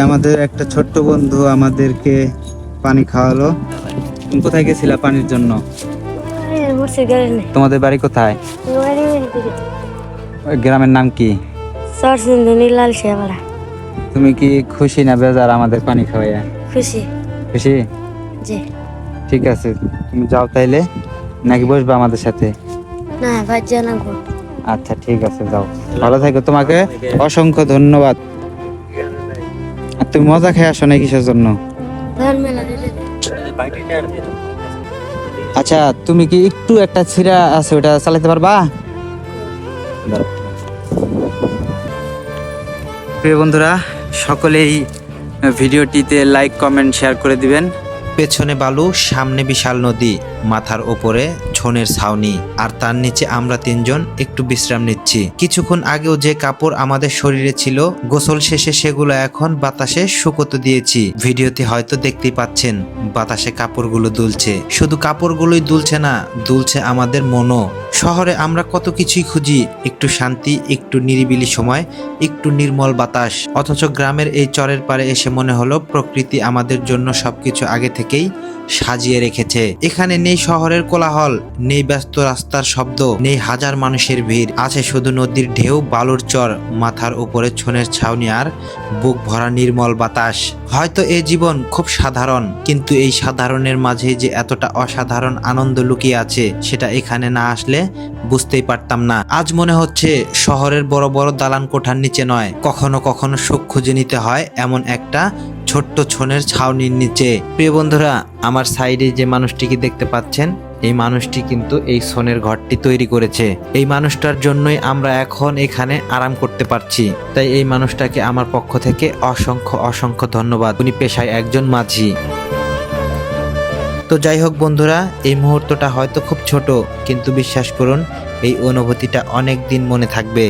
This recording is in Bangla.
আমাদের একটা ছোট্ট বন্ধু আমাদেরকে পানি খাওয়ালো। তুমি কোথায় গেছিলা পানির জন্য? তোমাদের বাড়ি কোথায়? ওই গ্রামের নাম কি? লাল শেয়াপাড়া। তুমি কি খুশি না বেজার আমাদের পানি খাওয়াইয়া? খুশি। খুশি? জি। ঠিক আছে, তুমি যাও তাইলে, নাকি বসবে আমাদের সাথে? না ভাই জানা গো। আচ্ছা ঠিক আছে, যাও, ভালো থাকো। তোমাকে অসংখ্য ধন্যবাদ। আর তুমি মজা খেয়ে আসো না কিসের জন্য? আচ্ছা, তুমি কি একটু একটা ছিঁড়া আছে ওটা চালাতে পারবা? প্রিয় বন্ধুরা, সকলেই ভিডিওটিতে লাইক কমেন্ট শেয়ার করে দিবেন। পেছনে বালু, সামনে বিশাল নদী, মাথার ওপরে ছনের ছাউনি, আর তার নিচে আমরা তিনজন একটু বিশ্রাম নিচ্ছি। কিছুক্ষণ আগেও যে কাপড় আমাদের শরীরে ছিল, গোসল শেষে সেগুলো এখন বাতাসে শুকোতে দিয়েছি। ভিডিওতে হয়তো দেখতেই পাচ্ছেন বাতাসে কাপড়গুলো দুলছে। শুধু কাপড়গুলোই দুলছে না, দুলছে আমাদের মনও। শহরে আমরা কত কিছুই খুঁজি, একটু শান্তি, একটু নিরিবিলি সময়, একটু নির্মল বাতাস। অথচ গ্রামের এই চরের পারে এসে মনে হলো প্রকৃতি আমাদের জন্য সবকিছু আগে থেকেই সাজিয়ে রেখেছে। এখানে নেই শহরের কোলাহল, নেই ব্যস্ত রাস্তার শব্দ, নেই হাজার মানুষের ভিড়। আছে শুধু নদীর ঢেউ, বালুর চর, মাথার উপরে ছনের ছাউনি আর বুক ভরা নির্মল বাতাস। হয়তো এই জীবন খুব সাধারণ, কিন্তু এই সাধারণের মাঝে যে এতটা অসাধারণ আনন্দ লুকিয়ে আছে, সেটা এখানে না আসলে বুঝতেই পারতাম না। আজ মনে হচ্ছে শহরের বড় বড় দালান কোঠার নিচে নয়, কখনো কখনো সুখ খুঁজে নিতে হয় এমন একটা ছোট্ট ছনের ছাউনির নিচে। প্রিয় বন্ধুরা, আমার সাইডে যে মানুষটিকে দেখতে পাচ্ছেন, এই মানুষটি কিন্তু এই ছনের ঘরটি তৈরি করেছে। এই মানুষটার জন্যই আমরা এখন এখানে আরাম করতে পারছি। তাই এই মানুষটাকে আমার পক্ষ থেকে অসংখ্য অসংখ্য ধন্যবাদ। উনি পেশায় একজন মাঝি। তো যাই হোক বন্ধুরা, এই মুহূর্তটা হয়তো খুব ছোট, কিন্তু বিশ্বাস করুন এই অনুভূতিটা অনেক দিন মনে থাকবে।